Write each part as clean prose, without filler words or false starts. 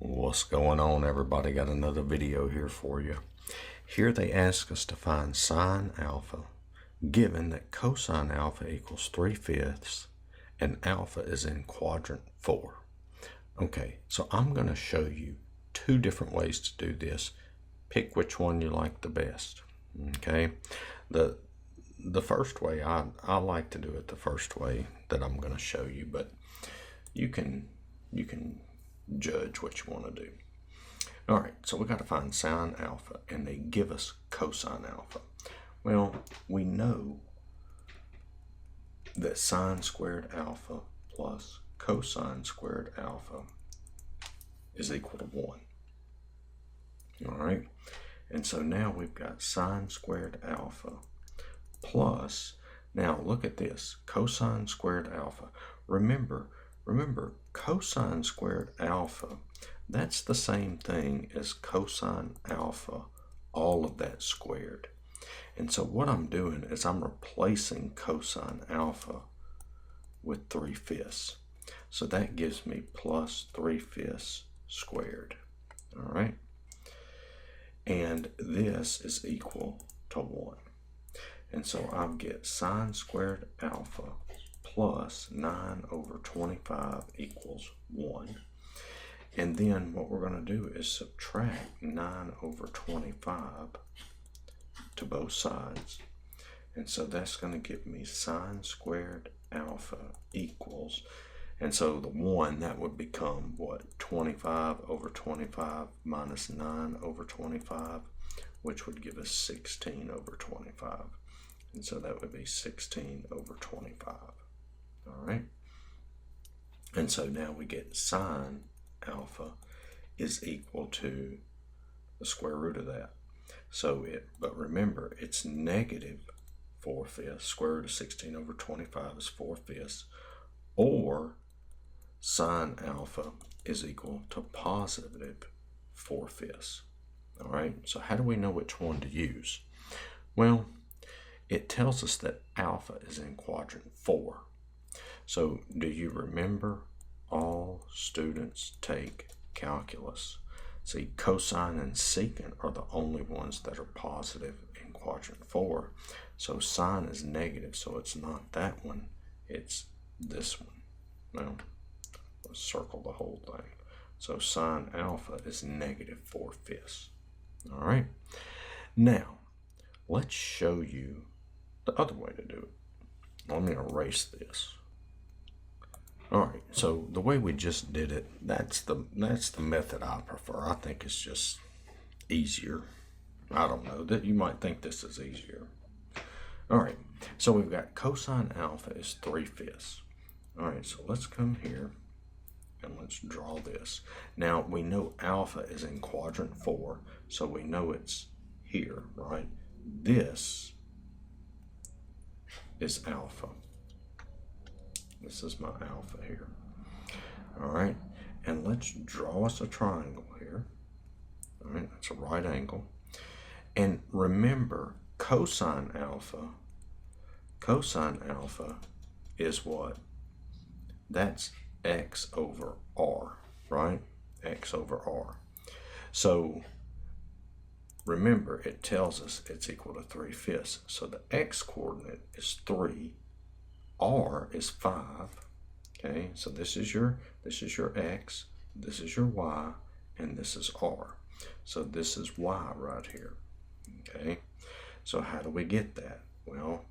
What's going on, everybody? Got another video here for you. Here they ask us to find sine alpha given that cosine alpha equals 3/5 and alpha is in quadrant 4. Okay, so I'm going to show you two different ways to do this. Pick which one you like the best. Okay, the first way, I like to do it the first way that I'm going to show you, but you can judge what you want to do. All right, so we got to find sine alpha, and they give us cosine alpha. Well, we know that sine squared alpha plus cosine squared alpha is equal to 1. All right, and so now we've got sine squared alpha plus, now look at this, cosine squared alpha. Remember, cosine squared alpha, that's the same thing as cosine alpha, all of that squared. And so what I'm doing is I'm replacing cosine alpha with 3/5. So that gives me plus 3/5 squared. All right. And this is equal to 1. And so I'll get sine squared alpha plus 9/25 equals 1. And then what we're going to do is subtract 9/25 to both sides. And so that's going to give me sine squared alpha equals, and so the 1, that would become what? 25/25 minus 9/25, which would give us 16/25. And so that would be 16/25. All right. And so now we get sine alpha is equal to the square root of that. So but remember, it's negative 4/5. Square root of 16/25 is 4/5. Or sine alpha is equal to positive 4/5. All right. So how do we know which one to use? Well, it tells us that alpha is in quadrant 4. So do you remember all students take calculus? See, cosine and secant are the only ones that are positive in quadrant 4. So sine is negative, so it's not that one, it's this one. Well, let's circle the whole thing. So sine alpha is negative 4/5. All right. Now, let's show you the other way to do it. Let me erase this. All right, so the way we just did it, that's the method I prefer. I think it's just easier. I don't know, that you might think this is easier. All right, so we've got cosine alpha is 3/5. All right, so let's come here and let's draw this. Now we know alpha is in quadrant 4, so we know it's here, right? This is alpha. This is my alpha here. All right, and let's draw us a triangle here. All right, that's a right angle. And remember, cosine alpha is what? That's x over r, right? X over r. So remember, it tells us it's equal to 3/5. So the x coordinate is 3. R is 5. Okay, so this is your x, this is your y, and this is r. So this is y right here. Okay, so how do we get that? Well,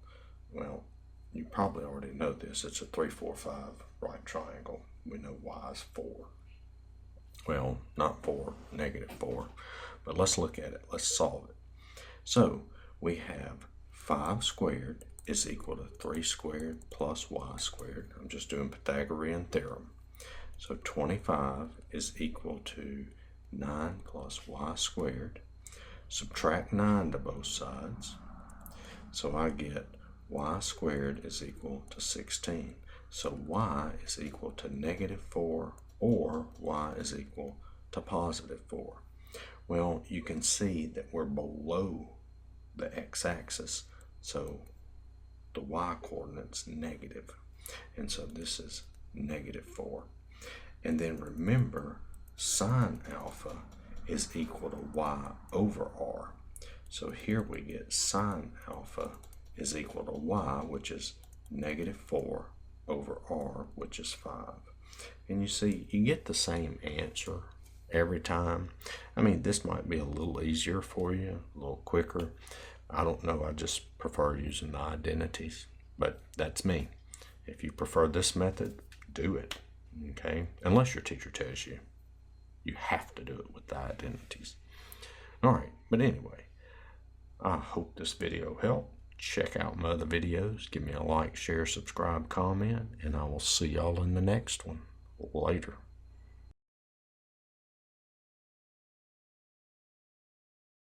you probably already know this. It's a 3, 4, 5 right triangle. We know y is 4. Well, not 4, negative 4. But let's look at it. Let's solve it. So we have 5 squared is equal to 3 squared plus y squared. I'm just doing Pythagorean theorem. So 25 is equal to 9 plus y squared. Subtract 9 to both sides. So I get y squared is equal to 16. So y is equal to negative 4, or y is equal to positive 4. Well, you can see that we're below the x-axis, so the y coordinate's negative, and so this is negative 4. And then remember, sine alpha is equal to y over r. So here we get sine alpha is equal to y, which is -4 over r, which is 5. And you see, you get the same answer every time. I mean, this might be a little easier for you, a little quicker. I don't know, I just prefer using the identities, but that's me. If you prefer this method, do it, okay? Unless your teacher tells you you have to do it with the identities. All right, but anyway, I hope this video helped. Check out my other videos. Give me a like, share, subscribe, comment, and I will see y'all in the next one. Later.